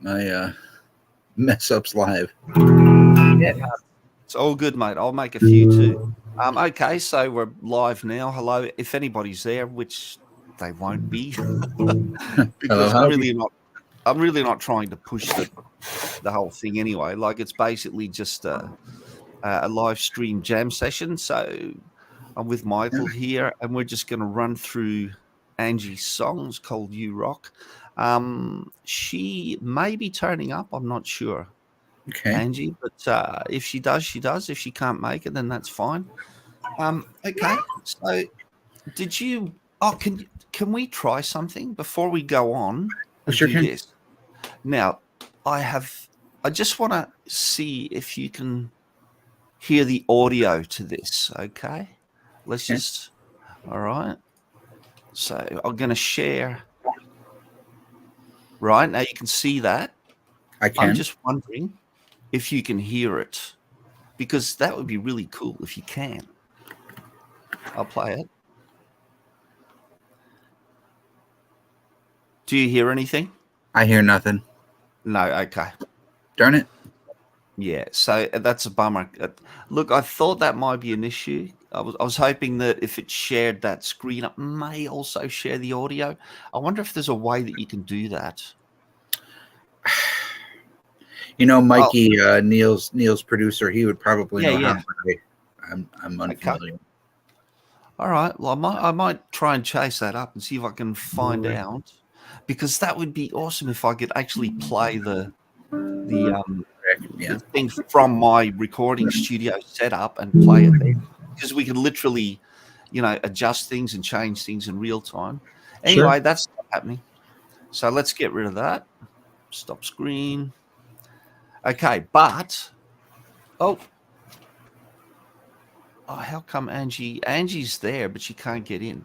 my mess ups live. Yeah, no, it's all good, mate. I'll make a few too. Okay, so we're live now. Hello, if anybody's there, which they won't be, Hello, because howdy. I'm really not trying to push the whole thing anyway. Like it's basically just a live stream jam session. So I'm with Michael here, and we're just going to run through Angie's songs called "You Rock." She may be turning up. I'm not sure. Okay. Angie, but if she does, she does. If she can't make it, then that's fine. Okay. So, did you? Oh, can we try something before we go on and Sure do can. this? Now, I just want to see if you can hear the audio to this. Okay. Let's Okay. just. All right. So I'm going to share. Right now, you can see that. I I'm can. just wondering if you can hear it, because that would be really cool if you can. I'll play it. Do you hear anything? I hear nothing. No. Okay. Darn it. Yeah. So that's a bummer. Look, I thought that might be an issue. I was hoping that if it shared that screen, it may also share the audio. I wonder if there's a way that you can do that. You know, Mikey, Neil's producer, he would probably know Yeah. how. But I'm unfamiliar. Okay. All right. Well, I might try and chase that up and see if I can find out, because that would be awesome if I could actually play the Yeah. thing from my recording studio setup and play it there, because we can literally, adjust things and change things in real time. Anyway, Sure. that's not happening. So let's get rid of that. Stop screen. Okay, but how come Angie's there, but she can't get in?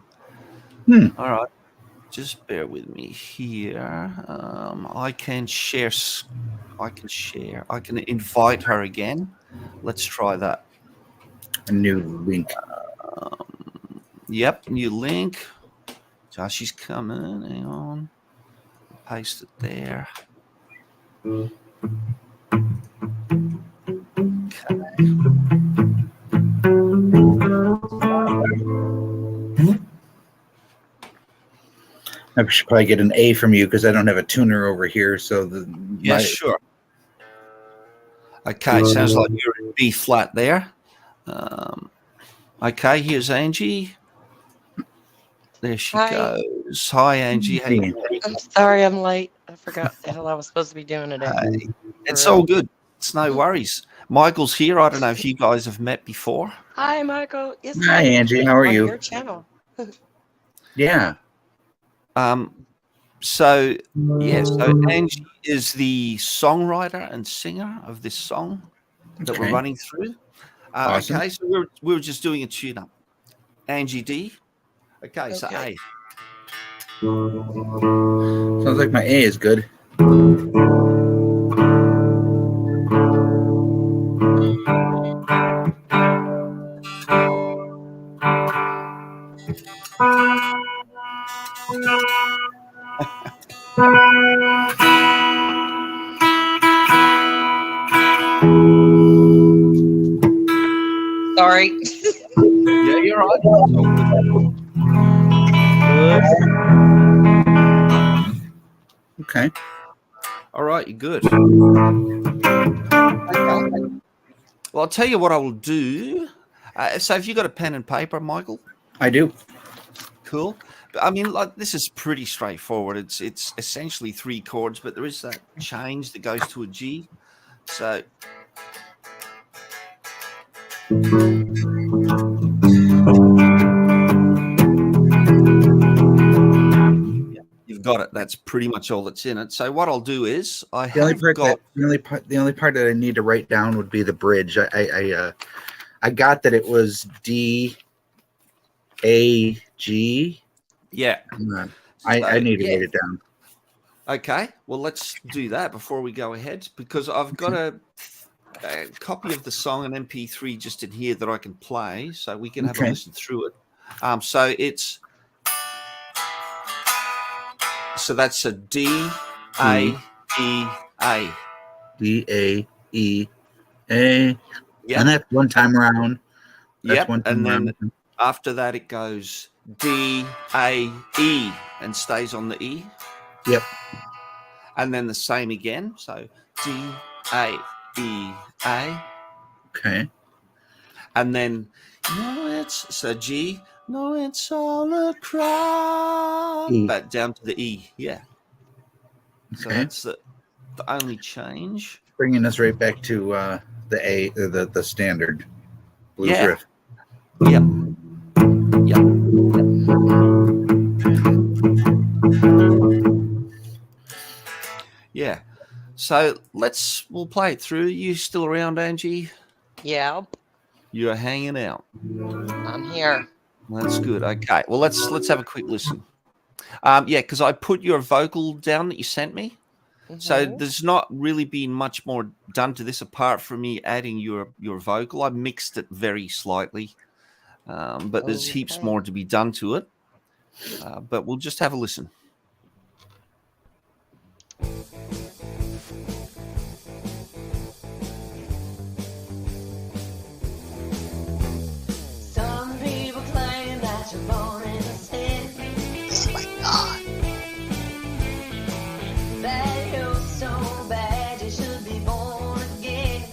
All right, just bear with me here. I can share. I can invite her again. Let's try that. A new link. Yep, new link. Josh is coming. Hang on. Paste it there. I should probably get an A from you because I don't have a tuner over here. So Sure. Okay, sounds like you're in B flat there. Okay, here's Angie. There she goes. Hi, Angie. How you doing? I'm sorry I'm late. I forgot the hell I was supposed to be doing today. Hey, it's all good. It's no worries. Michael's here. I don't know if you guys have met before. Hi, Michael. Yes, Hi, Angie. How are on you? your channel. Yeah. So Angie is the songwriter and singer of this song that we're running through. Awesome. Okay, so we were just doing a tune-up. Angie D. Okay, so A. Sounds like my A is good. Sorry. Yeah, you're right. Good. Okay. All right, you're good. Okay. Well, I'll tell you what I will do. So have you got a pen and paper, Michael? I do. Cool. I mean, like, this is pretty straightforward. It's essentially 3 chords, but there is that change that goes to a G. So you've got it. That's pretty much all that's in it. So what I'll do is The only part that I need to write down would be the bridge. I got that it was D A G. Yeah. I need to write it down. Okay. Well, let's do that before we go ahead, because I've got a copy of the song, an MP3 just in here that I can play, so we can have a listen through it. So that's a D, A, D-A. D-A-E-A. Yep. And that's one time around. That's Yep. one time And then around. after that, it goes D-A-E and stays on the E. Yep. And then the same again. So D-A-E-A. Okay. And then, so G, no, it's all a crowd. E. But down to the E, yeah. So Okay. that's the only change. Bringing us right back to the A, the standard blues Yeah. riff. Yep. Yep. Yeah. So we'll play it through. You still around, Angie? Yeah, You're hanging out. I'm here. That's good. Okay. Well, let's have a quick listen. Yeah, because I put your vocal down that you sent me. So Mhm. there's not really been much more done to this apart from me adding your vocal. I mixed it very slightly, but there's heaps Okay. more to be done to it. But we'll just have a listen. Some people claim that you're born in a sin. Oh my God. That you're so bad you should be born again.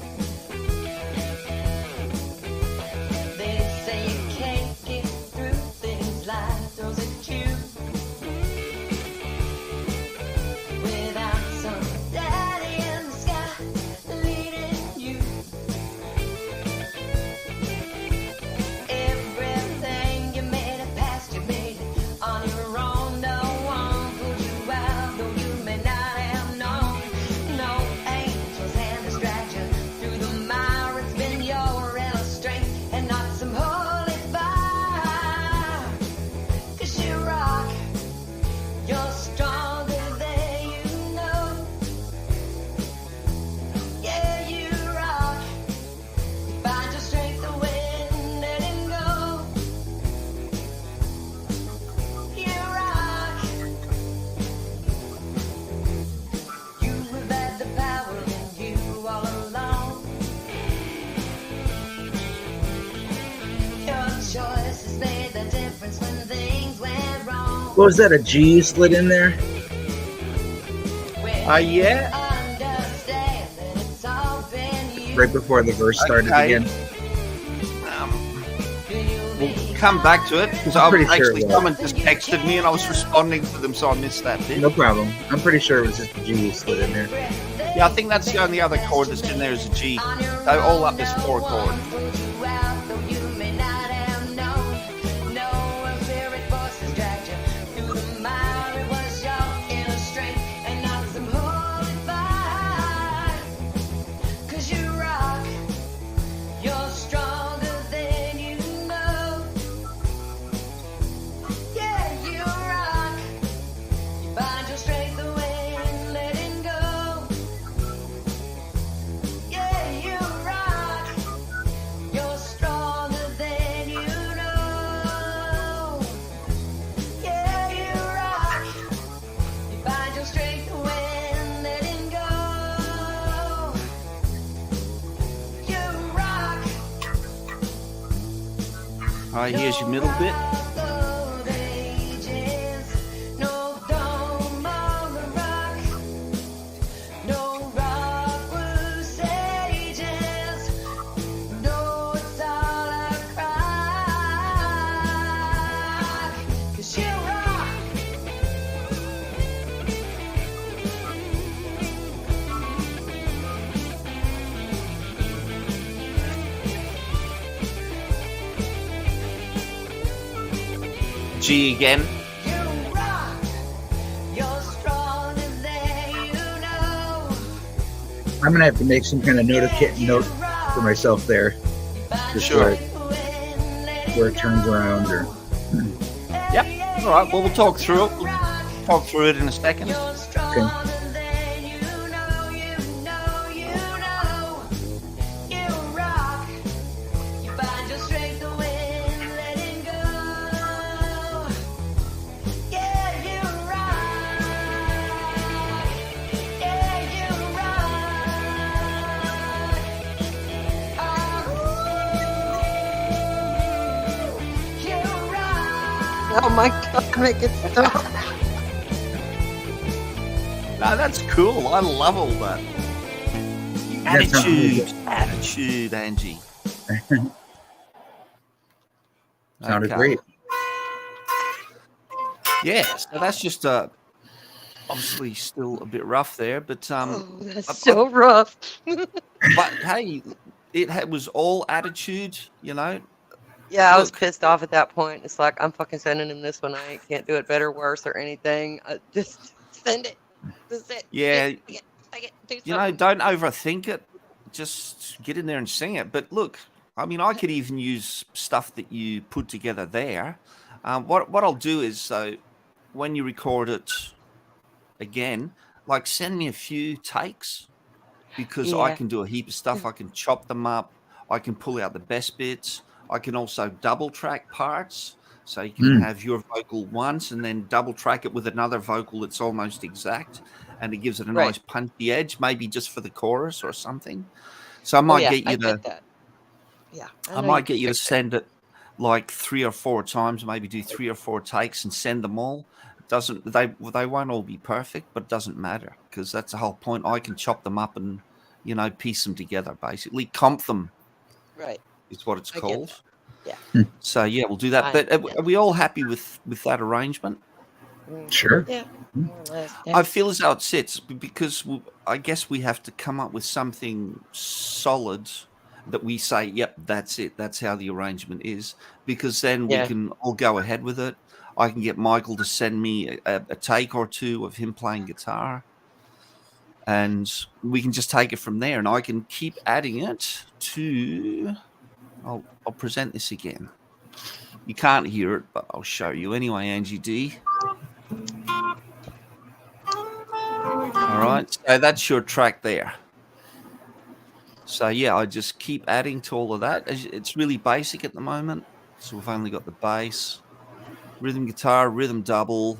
They say you can't get through things life throws at you without some daddy in the sky leading you. Everything you made it past, you made it on your own. No one pulled you out, though you may not have known. No angels hand distract you through the mire. It's been your inner strength and not some holy fire. 'Cause you rock, you're stronger than you know. Yeah, you rock. Find your strength when letting go. You rock. You have had the power in you all along. Your choices made the difference when things went wrong. What was that? A G you slid in there? Yeah. Understand that it's all been you. Right before the verse started Okay. again? We'll come back to it because I'm pretty sure actually it was. someone just texted me and I was responding to them, so I missed that bit. No problem. I'm pretty sure it was just a G you slid in there. Yeah, I think that's the only other chord that's in there is a G. They're all up this 4 chord. Find your strength when letting go. Yeah, you rock. You're stronger than you know. Yeah, you rock. You find your strength when letting go. You rock. All right, here's your middle bit. Old ages, no dome on the rock. No rock blue sages. No, it's all a cry. 'Cause you rock. G again. You rock. You're stronger than you know. I'm gonna have to make some kind of note for myself there, just Sure. where it turns around or. Yep. All right. Well, we'll talk through it. We'll talk through it in a second. You're stronger than you know, you know, you know. You rock. You find your strength when letting go. Yeah, you rock. Yeah, Oh my God, make it stop. No, that's cool. I love all that. That sounds really Attitude, Angie. Sounded Okay. great. Yeah, so that's just obviously still a bit rough there, but Oh, that's so rough. but hey, was all attitude, you know. Yeah, I was Look. pissed off at that point. It's like, I'm fucking sending him this one. I can't do it better, worse, or anything. Just send it. Just it. Yeah, Take it. Do you know, something. don't overthink it. Just get in there and sing it. But look, I mean, I could even use stuff that you put together there. What I'll do is, so when you record it again, like send me a few takes, because I Yeah. can do a heap of stuff. I can chop them up. I can pull out the best bits. I can also double track parts. So you can have your vocal once and then double track it with another vocal that's almost exact. And it gives it a Right. nice punchy edge, maybe just for the chorus or something. So I Oh, might yeah, get I you get to that. Yeah. I know might you get can you to fix it. send it like 3 or 4 times, maybe do 3 or 4 takes and send them all. They won't all be perfect, but it doesn't matter, because that's the whole point. I can chop them up and, you know, piece them together, basically comp them Right. is what it's I get called. that. Yeah. So yeah, we'll do that. I But understand. are we all happy with that arrangement? Sure. Yeah. More or less. I Yeah. feel as though it sits, because I guess we have to come up with something solid that we say, yep, that's it. That's how the arrangement is, because then we Yeah. can all go ahead with it. I can get Michael to send me a take or two of him playing guitar, and we can just take it from there. And I can keep adding it to. I'll present this again. You can't hear it, but I'll show you anyway, Angie D. All right, so that's your track there. So yeah, I just keep adding to all of that. It's really basic at the moment. So we've only got the bass, rhythm guitar, rhythm double,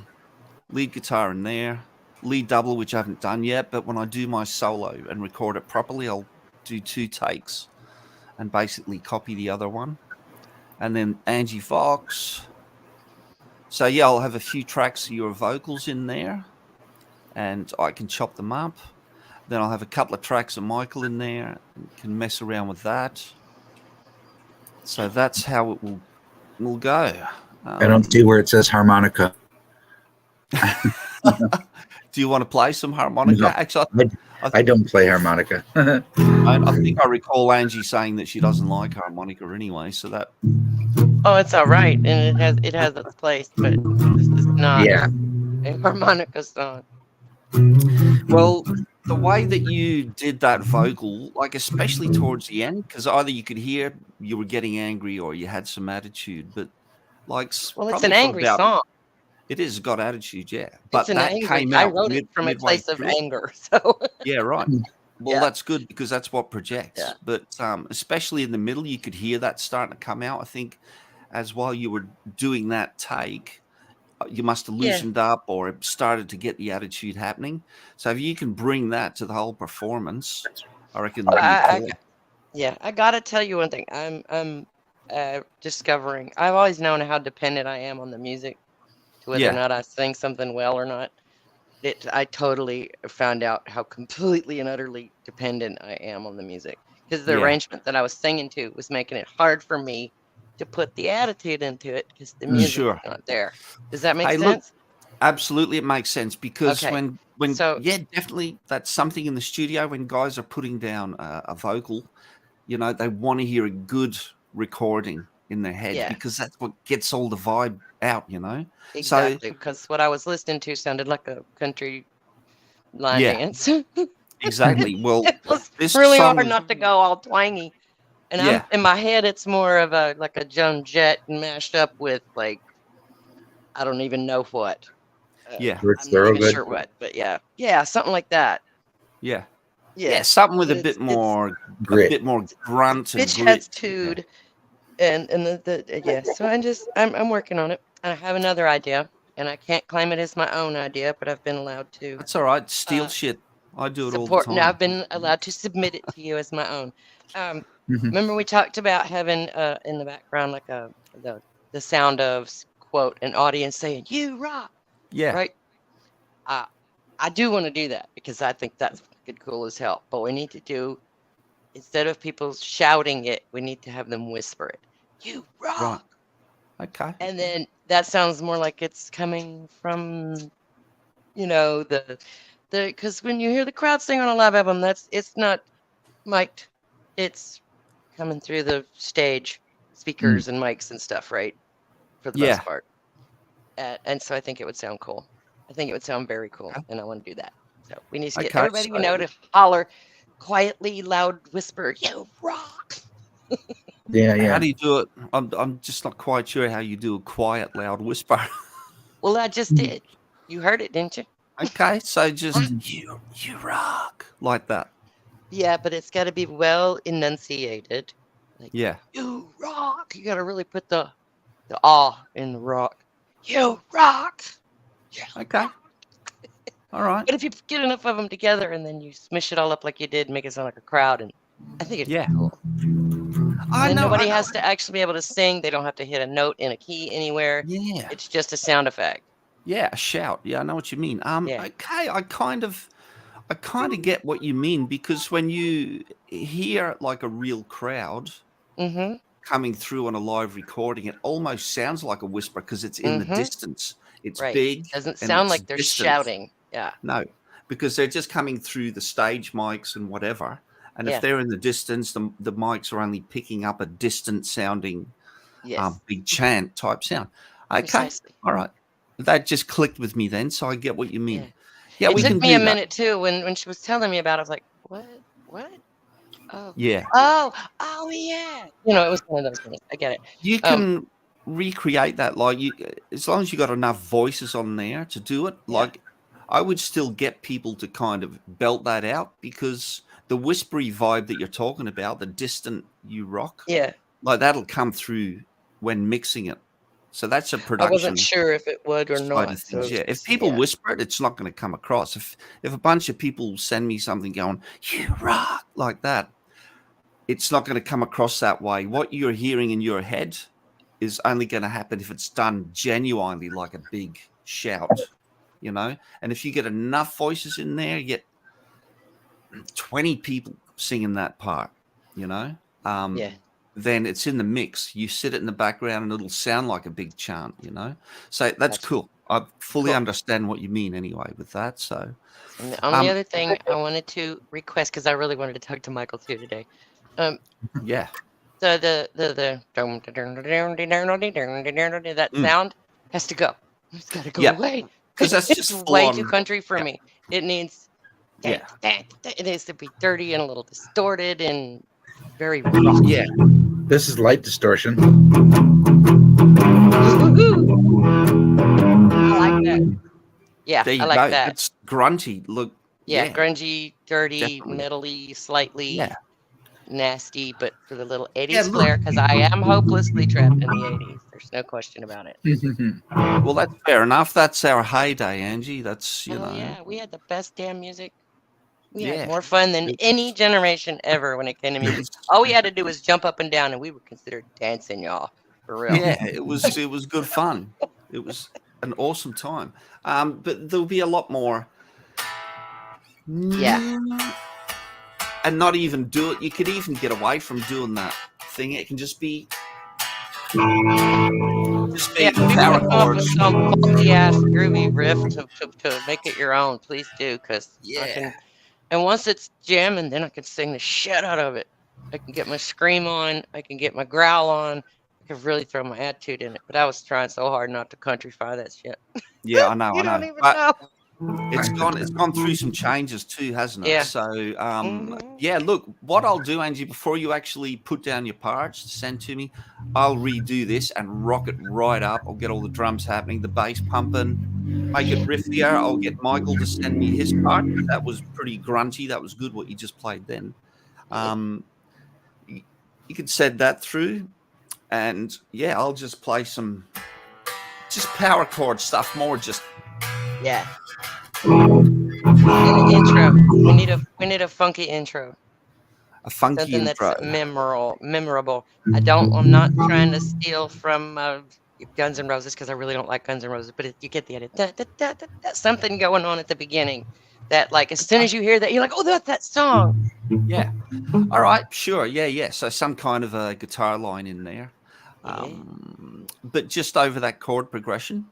lead guitar in there, lead double, which I haven't done yet. But when I do my solo and record it properly, I'll do 2 takes and basically copy the other one. And then Angie Fox. So yeah, I'll have a few tracks of your vocals in there, and I can chop them up. Then I'll have a couple of tracks of Michael in there, and can mess around with that. So that's how it will go. I don't see where it says harmonica. Do you want to play some harmonica? No. Actually, I don't play harmonica. I think I recall Angie saying that she doesn't like harmonica anyway. So that Oh, it's all right, and it has its place, but this is not Yeah. a harmonica song. well, the way that you did that vocal, like especially towards the end, because either you could hear you were getting angry or you had some attitude, but like Well, it's probably an for angry about- song. It is got attitude, yeah. But It's an that angry. came I out wrote it from a midway place of through. anger, so Yeah, right. Well, Yeah. that's good, because that's what projects. Yeah. But especially in the middle, you could hear that starting to come out. I think as while you were doing that take, you must have Yeah. loosened up or it started to get the attitude happening. So if you can bring that to the whole performance, I reckon that'll be cool. yeah. I gotta tell you one thing. I'm discovering. I've always known how dependent I am on the music, to whether Yeah. or not I sing something well or not. I totally found out how completely and utterly dependent I am on the music, because the Yeah. arrangement that I was singing to was making it hard for me to put the attitude into it, because the music Sure. is not there. Does that make Hey, look, sense? Absolutely, it makes sense, because Okay. when So- yeah, definitely that's something in the studio when guys are putting down a vocal, you know, they want to hear a good recording in their head, Yeah. because that's what gets all the vibe out, you know. Exactly, because what I was listening to sounded like a country line Yeah. dance. Exactly. Well, It was this really song hard is- not to go all twangy. And Yeah. in my head, it's more of a Joan Jett mashed up with I don't even know what. Yeah. Rich I'm not even Thorogood. sure what, but yeah, something like that. yeah, Yeah, something with a It's- bit more Grit. grunt and bitch grit. has tude, and the yeah. So I'm working on it, and I have another idea, and I can't claim it as my own idea, but I've been allowed to That's all right. Steal Uh, shit. I do it support. all the Now time. I've been allowed to submit it to you as my own. Mhm. Remember we talked about having in the background the sound of quote an audience saying "You rock," Yeah. right? I do want to do that because I think that's fucking cool as hell. But we need to do, instead of people shouting it, we need to have them whisper it. You rock. Right. Okay. And then that sounds more like it's coming from, the because when you hear the crowd sing on a live album, it's not mic'd. It's coming through the stage speakers and mics and stuff, right? For the Yeah. most part. And so I think it would sound cool. I think it would sound very cool, and I want to do that. So we need to get Okay, everybody we so- know to holler quietly, loud whisper, "You rock." Yeah, How yeah. do you do it? I'm just not quite sure how you do a quiet, loud whisper. Well, I just did. You heard it, didn't you? Okay, so just you rock like that. Yeah, but it's got to be well enunciated. Yeah. You rock. You got to really put the awe in the rock. You rock. Okay. All right. But if you get enough of them together and then you smish it all up like you did, make it sound like a crowd, and I think it's Yeah. cool. I And know. nobody I know. has to actually be able to sing. They don't have to hit a note in a key anywhere. Yeah. It's just a sound effect. Yeah. A shout. Yeah, I know what you mean. Yeah. Okay. I kind of get what you mean, because when you hear like a real crowd Mm-hmm. coming through on a live recording, it almost sounds like a whisper because it's in the distance. It's Right. big. Doesn't and sound it's like they're distant. shouting. Yeah. No, because they're just coming through the stage mics and whatever. And Yeah. if they're in the distance, the mics are only picking up a distant sounding Yes. big chant type sound. Okay. Precisely. All right. That just clicked with me then, so I get what you mean. Yeah, It we took can me do a that. minute too when she was telling me about it. I was like, what? Oh. Yeah. Oh yeah. It was one of those things. I get it. You can recreate that, like, you, as long as you got enough voices on there to do it. Yeah. Like, I would still get people to kind of belt that out, because the whispery vibe that you're talking about, the distant you rock, Yeah. like that'll come through when mixing it. So that's a I production wasn't sure if it would or side not. of So things. Yeah. If people yeah. whisper it, it's not going to come across. If a bunch of people send me something going, "You rock," like that, it's not going to come across that way. What you're hearing in your head is only going to happen if it's done genuinely, like a big shout, And if you get enough voices in there, you get 20 people singing that part, Yeah. then it's in the mix. You sit it in the background and it'll sound like a big chant, So that's Gotcha. cool. I fully Cool. understand what you mean anyway with that. So And the only other thing I wanted to request, because I really wanted to talk to Michael too today. yeah. So that sound has to go. It's got to go Yeah. away. 'Cause that's it's just way full too on- country for yeah. me. It needs. Yeah. It needs to be dirty and a little distorted and very rough. Yeah. This is light distortion. I like that. Yeah, There you I like go. that. It's grunty. Look. Yeah, yeah. grungy, dirty, Definitely. metally, slightly Yeah. nasty, but for the little 80s Yeah, look. flair, because I am hopelessly trapped in the 80s. There's no question about it. Well, that's fair enough. That's our heyday, Angie. That's, Oh, yeah, we had the best damn music. We Yeah. had more fun than any generation ever when it came to music. It's- All we had to do was jump up and down, and we were considered dancing, y'all. For real. yeah, it was good fun. It was an awesome time. But there'll be a lot more. Yeah. And not even do it. You could even get away from doing that thing. It can just be Yeah, if you power want to come up with chords. some funky ass groovy riff to make it your own, please do. Because Yeah. and once it's jamming, then I can sing the shit out of it. I can get my scream on. I can get my growl on. I can really throw my attitude in it. But I was trying so hard not to countryfy that shit. Yeah, I know. You I don't know. even But know. it's gone through some changes too, hasn't it? Yeah. So Mhm. yeah, look, what I'll do, Angie, before you actually put down your parts to send to me, I'll redo this and rock it right up. I'll get all the drums happening, the bass pumping, make it riffier. I'll get Michael to send me his part. That was pretty grungy. That was good what you just played then. You could send that through, and yeah, I'll just play some just power chord stuff, more just Yeah. An intro. We need a funky intro. a funky Something intro. that's memorable. I'm not trying to steal from Guns N' Roses because I really don't like Guns N' Roses, but you get the idea. Da, da, da, da, da, something going on at the beginning that, like, as soon as you hear that, you're like, oh, that's that song. Yeah. All right. Sure. Yeah. So some kind of a guitar line in there, Yeah. but just over that chord progression,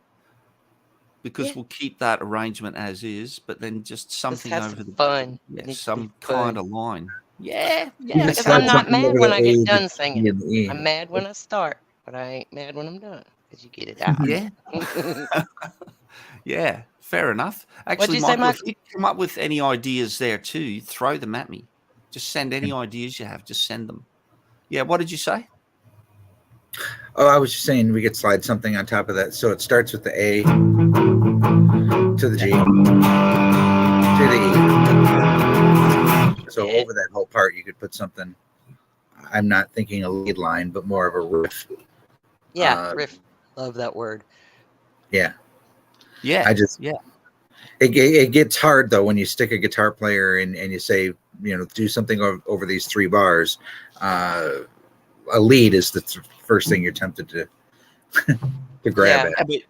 because Yeah. we'll keep that arrangement as is, but then just Just something have over some the fun. yeah, It needs to some be fun. kind of line. Yeah. You can Yeah. Because slide I'm not something mad over when the I get A, done the singing. E, and the E. I'm mad when I start, but I ain't mad when I'm done because you get it out. Yeah. Yeah. Fair enough. What'd Actually, you say, Michael, if Michael? you come up with any ideas there too, throw them at me. Just send any ideas you have. Just send them. Yeah. What did you say? Oh, I was just saying we could slide something on top of that. So it starts with the A to the G to the E. So Yeah. over that whole part, you could put something. I'm not thinking a lead line, but more of a riff. Yeah, riff. Love that word. Yeah, Yeah. I just Yeah. it gets hard though when you stick a guitar player and you say, do something over these 3 bars. A lead is the first thing you're tempted to grab Yeah. at. I mean,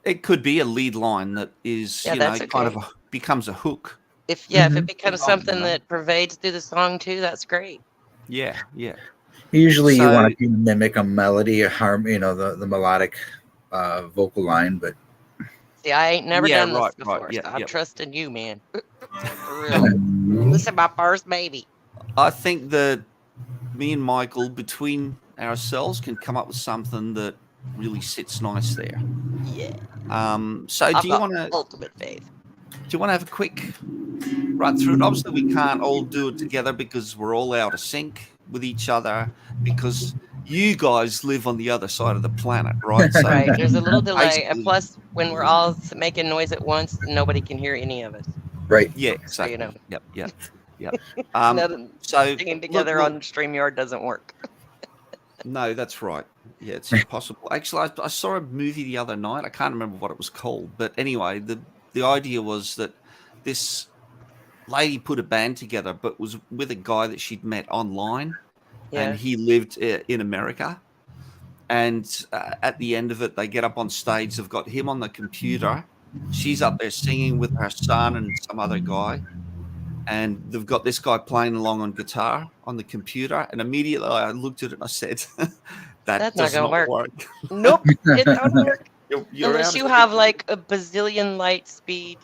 it could be a lead line that is, Yeah, that's kind of okay. becomes a hook. If it Mhm. becomes Oh, something no. that pervades through the song too, that's great. Yeah. Yeah. Usually you So- want to mimic a melody, a harm, the melodic vocal line, but See, I ain't never Yeah, done this right, before, yeah, so I'm yep. trusting you, man. For real. This is my first baby. I think that me and Michael, between ourselves, can come up with something that really sits nice there. Yeah. So I've do you got want to ultimate faith. have a quick run through it? Obviously, we can't all do it together because we're all out of sync with each other, because you guys live on the other side of the planet, right? So Right. There's a little delay. And basically- plus, when we're all making noise at once, nobody can hear any of us. right. yeah, So, exactly. you know. Yep. Nothing So singing look, together we'll- on StreamYard doesn't work. No, that's right. Yeah, it's impossible. Actually, I saw a movie the other night. I can't remember what it was called, but anyway, the idea was that this lady put a band together, but was with a guy that she'd met online, Yeah. and he lived in America. And at the end of it, they get up on stage. They've got him on the computer. She's up there singing with her son and some other guy. And they've got this guy playing along on guitar on the computer. And immediately I looked at it and I said, That's not does gonna not work. work. Nope. It don't work. You're Unless out you of have sync. like a bazillion light speed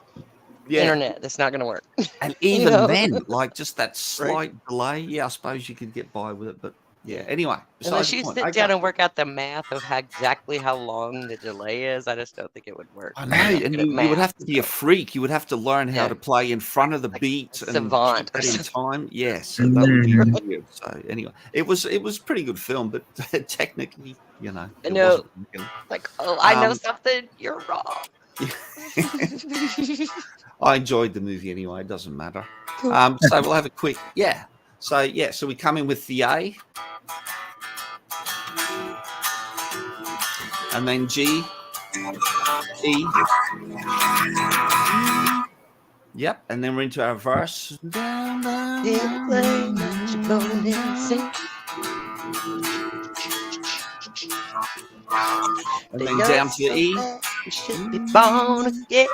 internet. That's not gonna work. And even know? then, like just that slight delay, I suppose you could get by with it. But yeah, anyway. Unless besides the you point. sit Okay. down and work out the math of exactly how long the delay is, I just don't think it would work. I know, I'm not and good at you would math, have to be a so- freak. You would have to learn how Yeah. to play in front of the Like beat a and savant keep or that in something. time. Yes, so that would be weird. So anyway, it was a pretty good film, but technically, it know. wasn't. Like, oh, I know Um, something. You're wrong. I enjoyed the movie anyway. It doesn't matter. So we'll have a quick So we come in with the A, and then G, E. Yep, and then we're into our verse. They'll play that you're going insane. And then down to the E. You should be born again.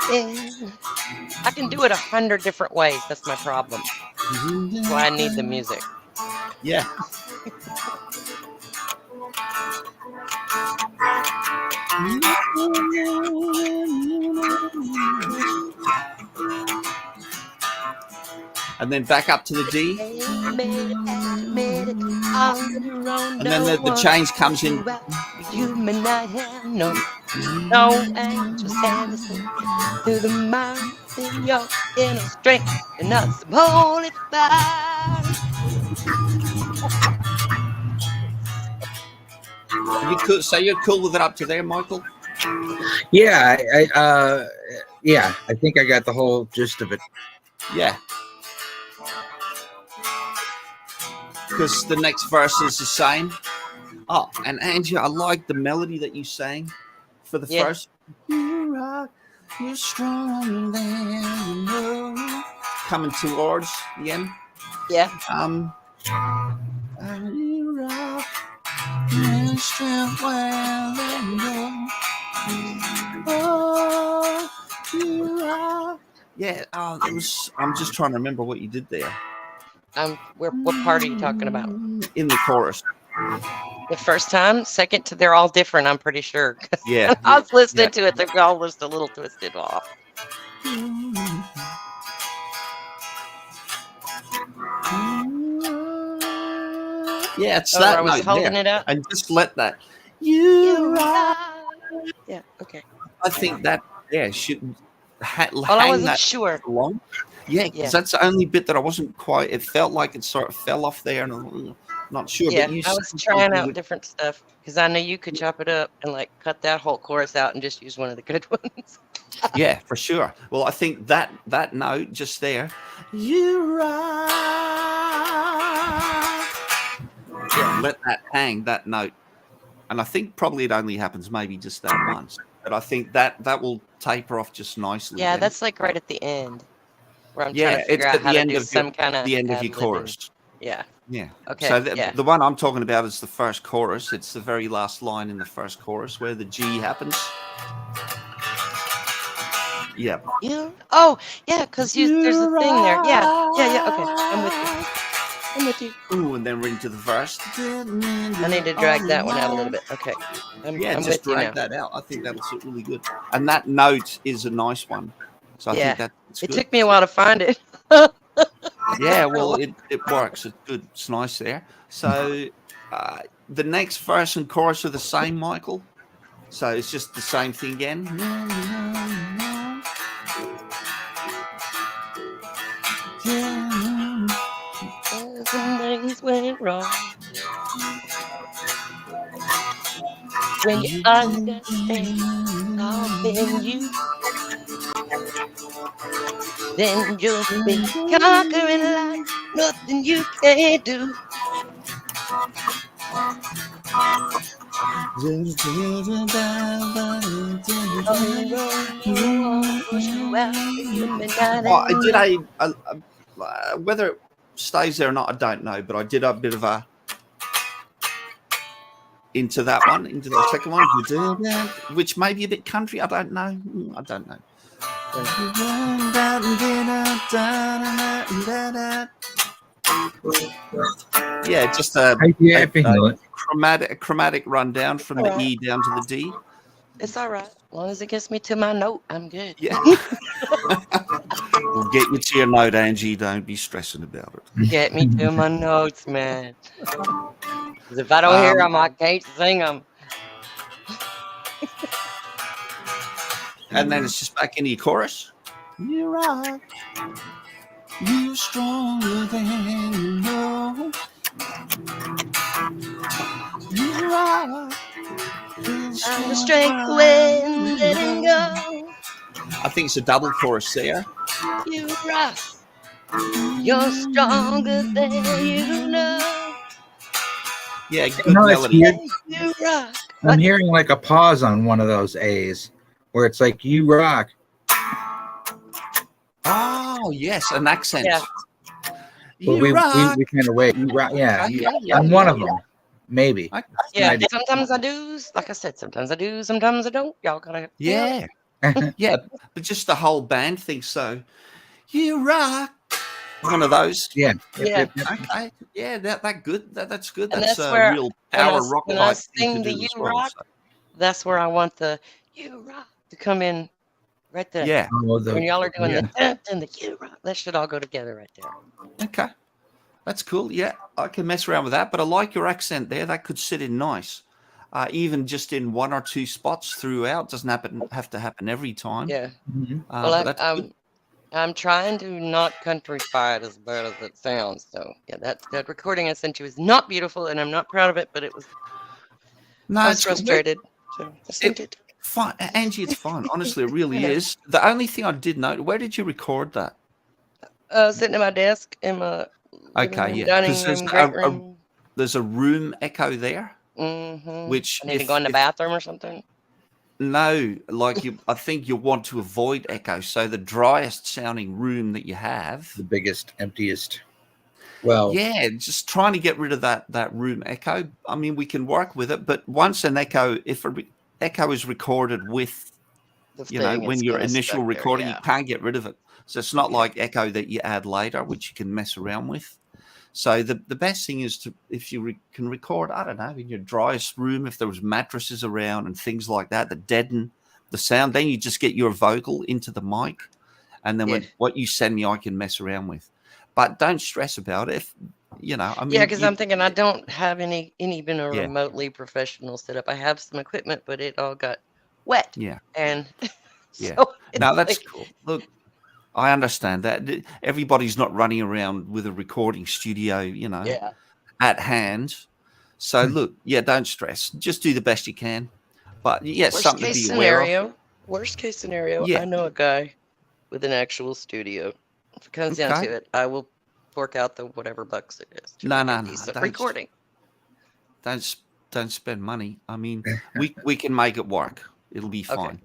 I can do it 100 different ways. That's my problem. That's why I need the music. Yeah. And then back up to the D. And And then the change comes in. You may not have no angels dancing through the mind in your inner strength and not some holy fire. So you're cool with it up to there, Michael? Yeah, I think I got the whole gist of it. Yeah. Because the next verse is the same. Oh, and Angie, I like the melody that you sang for the first. You rock, you're stronger than you know. Coming towards the end. Yeah. You rock, Yeah, it was. I'm just trying to remember what you did there What part are you talking about? in the chorus. The first time, second to, they're all different. I'm pretty sure. 'Cause Yeah, I was listening yeah. to it. They're all just a little twisted off. Yeah, it's Oh, that I was note holding there, it up. and just let that. You rock. Yeah. Okay. I think that should Well, I hang wasn't that sure. long. Yeah, because Yeah. that's the only bit that I wasn't quite. It felt like it sort of fell off there, and I'm not sure. Yeah, but you I was said trying something out with- different stuff because I know you could chop it up and like cut that whole chorus out and just use one of the good ones. Yeah, for sure. Well, I think that note just there. You rock. Yeah, let that hang, that note. And I think probably it only happens maybe just that once. But I think that will taper off just nicely. Yeah, then. that's like right at the end where I'm Yeah, trying to figure it's out at how the to end do of some kind of the end of your ad-libbing. chorus. Yeah. Yeah. Okay. So yeah. the one I'm talking about is the first chorus. It's the very last line in the first chorus where the G happens. Yeah. You? Oh, yeah, because there's a thing there. Yeah. Okay. I'm with you. Ooh, and then we're into the verse. I need to drag that one out a little bit. Okay. I'm Just with you drag now. that out. I think that'll sit really good. And that note is a nice one. So I Yeah. think that's It good. took me a while to find it. Yeah, well, it works. It's good. It's nice there. So the next verse and chorus are the same, Michael. So it's just the same thing again. Some things went wrong. When you understand something then you'll be conquering life. Nothing you can't do. Whether it stays there or not, I don't know. But I did a bit of a into that one, into the second one, which may be a bit country. I don't know. Yeah, just a chromatic rundown from the E down to the D. It's all right. As long as it gets me to my note, I'm good. Yeah. We'll get you to your note, Angie. Don't be stressing about it. Get me to my notes, man. Because if I don't hear them, I can't sing them. And then it's just back into your chorus. You're right. You're stronger than you know. You're right. I'm the strength when letting go. I think it's a double chorus there. You rock. You're stronger than you know. Yeah, good No, it's melody. weird. You rock. I'm hearing like a pause on one of those A's where it's like you rock. Oh, yes, an accent. Yeah. But we kind of wait. You rock, on one of them, maybe. Yeah, Maybe. sometimes I do. Like I said, sometimes I do, sometimes I don't. Y'all gotta. Yeah. Yeah, but just the whole band thinks so. You rock. One of those. Yeah. Yeah. Okay. Yeah, that good. That's good. And That's that's a where real power rock when I type thing sing to the do You as well. Rock, that's where I want the You Rock to come in right there. Yeah. When y'all are doing the dun, and the You Rock, that should all go together right there. Okay. That's cool. Yeah, I can mess around with that, but I like your accent there. That could sit in nice. Even just in one or two spots throughout. Doesn't have to happen every time. Yeah. Mhm. Well, that's good. I'm trying to not countrify it as bad as it sounds. So yeah, that recording I sent you is not beautiful, and I'm not proud of it. But it was. No, I was it's frustrated. So I sent it. fine, Angie. It's fine. Honestly, it really is. The only thing I did note: where did you record that? Sitting at my desk in my living Okay, room, yeah, dining 'cause there's room, great room. There's a room echo there, Mm-hmm. which I need to go in the bathroom or something. No, like I think you want to avoid echo. So the driest sounding room that you have, The biggest, emptiest. Well, Yeah, just trying to get rid of that room echo. I mean, we can work with it, but once an echo, if a echo is recorded with, The you know, thing when is your gonna initial stuck there, recording, you yeah. can't get rid of it. So it's not Okay. like echo that you add later, which you can mess around with. So the best thing is to, if you can record, I don't know, in your driest room, if there was mattresses around and things like that that deaden the sound, then you just get your vocal into the mic, and then when Yeah. what you send me, I can mess around with. But don't stress about it. If you know, I Yeah, mean, because I'm thinking I don't have any even a yeah, remotely professional setup. I have some equipment, but it all got wet, yeah, and yeah. so No, it's that's like, cool. Look, I understand that. Everybody's not running around with a recording studio, you know, yeah. at hand. So Hmm. look, yeah, don't stress. Just do the best you can. But yeah, Worst something to case be aware of. scenario. Worst case scenario. Yeah. I know a guy with an actual studio. If it comes down Okay. to it, I will fork out the whatever bucks it is to No, make no, a no. decent Don't recording. don't don't spend money. I mean, we can make it work. It'll be Okay.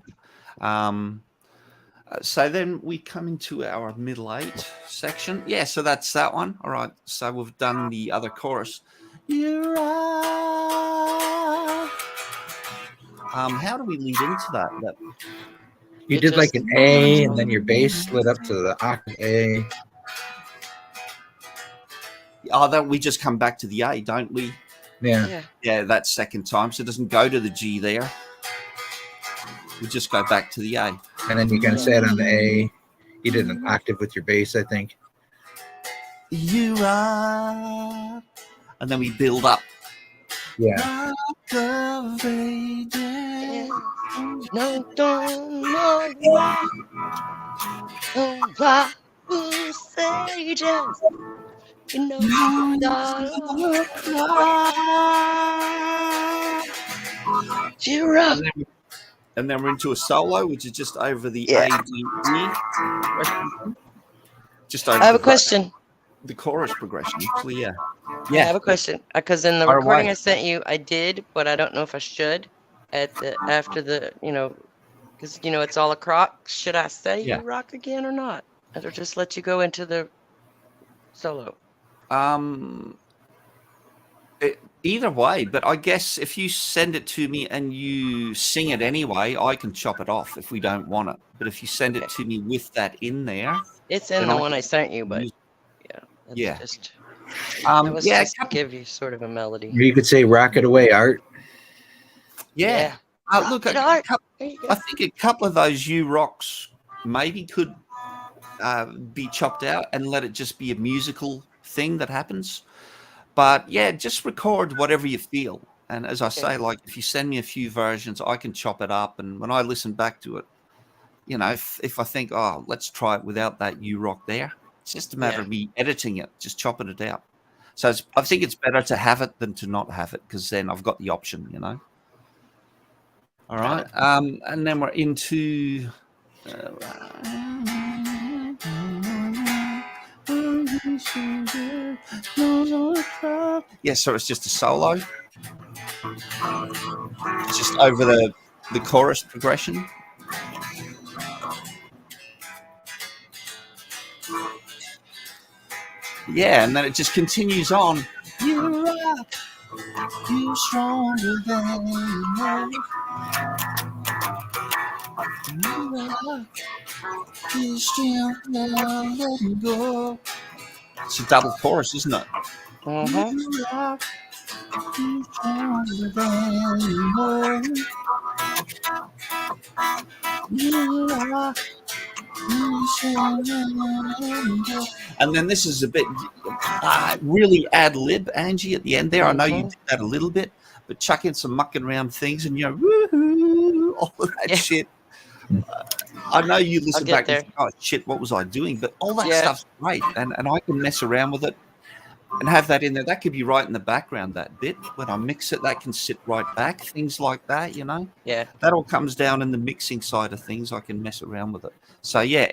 fine. So then we come into our middle eight section. Yeah, so that's that one. All right. So we've done the other chorus. You're right. How do we lead into that? you It did like just an A, and then your bass slid up to the octave A. That we just come back to the A, don't we? Yeah. yeah. Yeah, that second time. So it doesn't go to the G there. We just go back to the A. And then you kind of sat on the A. You did an octave with your bass, I think. You are. And then we build up. Yeah. No, don't know why. Oh, why who say just you know cheer up. And then we're into a solo, which is just over the Yeah. A, D, E. Just over I have a the, question. the chorus progression. So yeah. I have a question because in the Fire recording away. I sent you, I did, but I don't know if I should. After the because it's all a crock. Should I say Yeah. you rock again or not, or just let you go into the solo? Either way, but I guess if you send it to me and you sing it anyway, I can chop it off if we don't want it. But if you send it to me with that in there, It's in then the I one can I sent you, but use- that's Yeah. just that was yeah, just to give you sort of a melody. You could say "Rock It Away," Art. yeah. Rock Look, it, Art. I There you go. think a couple of those U rocks maybe could be chopped out and let it just be a musical thing that happens. But yeah, just record whatever you feel. And as I say, like if you send me a few versions, I can chop it up. And when I listen back to it, if I think, oh, let's try it without that U rock there, it's just a matter of me editing it, just chopping it out. So I think it's better to have it than to not have it, because then I've got the option, All right. And then we're into. Yeah, so it's just a solo. It's just over the chorus progression. Yeah, and then it just continues on. You rock, you stronger than you know. You rock, you still never letting go. It's a double chorus, isn't it? Mm-hmm. You rock, you stronger than you know. You rock, you stronger than you know. And then this is a bit really ad lib, Angie, at the end there. I know you did that a little bit, but chuck in some mucking around things and woohoo, all of that shit. I know you listen back and think, oh shit, what was I doing? But all that stuff's great, and I can mess around with it and have that in there. That could be right in the background, that bit. When I mix it, that can sit right back, things like that, Yeah. That all comes down in the mixing side of things. I can mess around with it. So yeah,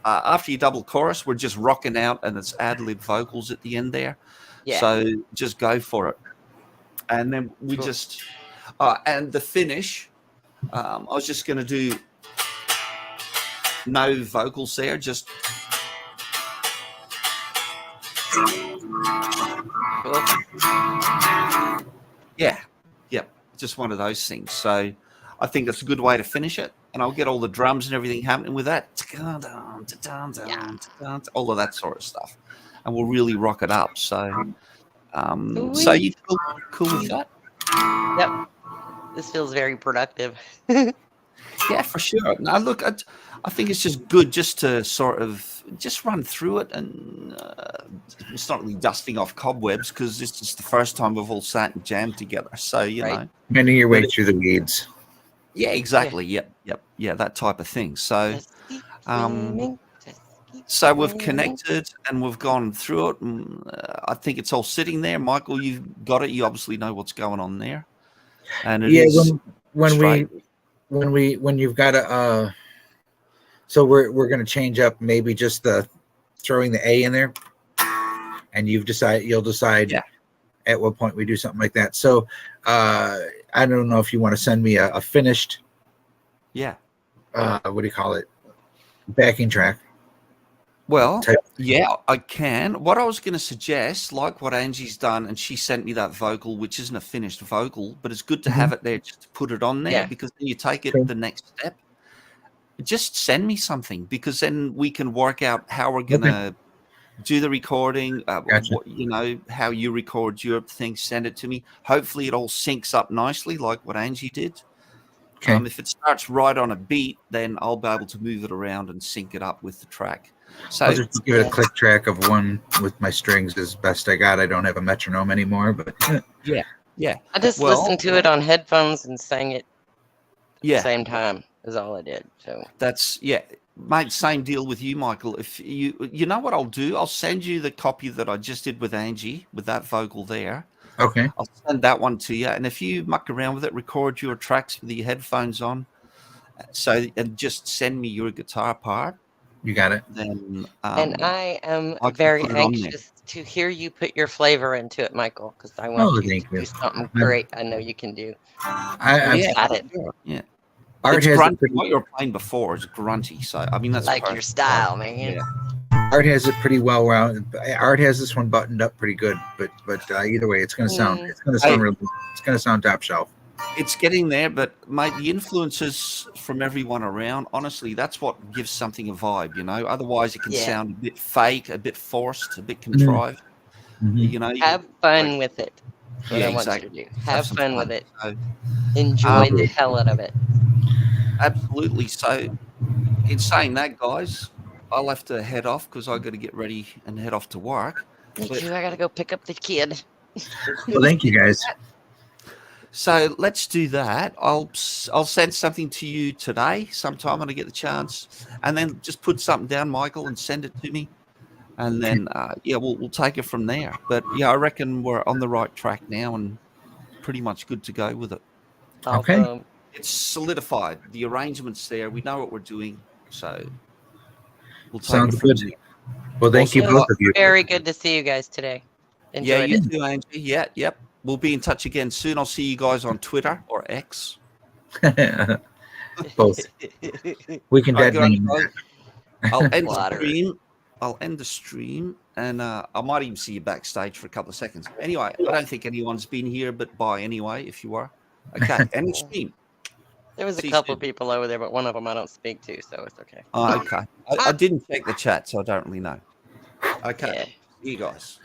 after you double chorus, we're just rocking out, and it's ad-lib vocals at the end there. Yeah. So just go for it. And then we just and the finish, I was just going to do no vocals there, just Cool. Yeah, yep, just one of those things. So I think that's a good way to finish it, and I'll get all the drums and everything happening with that, all of that sort of stuff, and we'll really rock it up. So, so you cool with that? Yep. This feels very productive. Yeah, for sure. Now, look, I think it's just good just to sort of just run through it, and it's not really dusting off cobwebs because this is the first time we've all sat and jammed together. So, you Right. know. Mending your way through the weeds. Yeah, exactly. Yep, that type of thing. So, Just keep swimming, just keep so we've swimming. connected and we've gone through it. And, I think it's all sitting there. Michael, you've got it. You obviously know what's going on there. And it Yeah, is when straight. when you've got a so we're going to change up maybe just the throwing the A in there, and you'll decide Yeah. at what point we do something like that. So I don't know if you want to send me a finished Yeah. what do you call it, backing track. Well, Type. yeah, I can. What I was going to suggest, like what Angie's done, and she sent me that vocal, which isn't a finished vocal, but it's good to have it there just to put it on there Yeah. because then you take it Sure. the next step. Just send me something because then we can work out how we're going to do the recording, Gotcha. how you record your thing, send it to me. Hopefully it all syncs up nicely like what Angie did. Okay. If it starts right on a beat, then I'll be able to move it around and sync it up with the track. So I'll just give it a click track of one with my strings as best I got. I don't have a metronome anymore, but yeah. I just Well, listened to it on headphones and sang it at Yeah. the same time is all I did. So That's mate, same deal with you, Michael. If you know what I'll do, I'll send you the copy that I just did with Angie with that vocal there. okay. I'll send that one to you, and if you muck around with it, record your tracks with your headphones on. And just send me your guitar part. You got it. Then and I am I can very put it on there. anxious to hear you put your flavor into it, Michael, because I want Oh, you thank to do you. something great. I know you can do. I Yeah, Got it. yeah. Art It's has grunty. it pretty, What you were playing before is grunty, so I mean that's Like your perfect. style, man. Yeah. Art has it pretty well rounded. Art has this one buttoned up pretty good, but either way, it's going to sound it's going to sound top shelf. It's getting there, but mate, the influences from everyone around, honestly, that's what gives something a vibe, you know. Otherwise, it can Yeah. sound a bit fake, a bit forced, a bit contrived. Mhm. You know, Have fun with it. That's what Yeah, I want exactly. you to do. Have some fun with it. So, Enjoy the hell out of it. absolutely. So, in saying that, guys, I'll have to head off because I got to get ready and head off to work. Me But- too. I gotta go pick up the kid. Well, thank you guys. So let's do that. I'll send something to you today sometime when I get the chance, and then just put something down, Michael, and send it to me, and then we'll take it from there. But yeah, I reckon we're on the right track now and pretty much good to go with it. Okay. Awesome. It's solidified. The arrangement's there. We know what we're doing, so we'll take Sounds it from good. there. Well, thank you It was both of you. very good to see you guys today. Yeah, Enjoyed you it. too, Angie. Yeah, yep. We'll be in touch again soon. I'll see you guys on Twitter or X. Both. We can All right, dead guys, name. I'll end the Water. stream. I'll end the stream, and I might even see you backstage for a couple of seconds. Anyway, I don't think anyone's been here, but bye anyway, if you are. Okay, end the stream. There was a See you couple soon. people over there, but one of them I don't speak to, so it's okay. Oh, okay. I didn't check the chat, so I don't really know. Okay, Yeah. see you guys.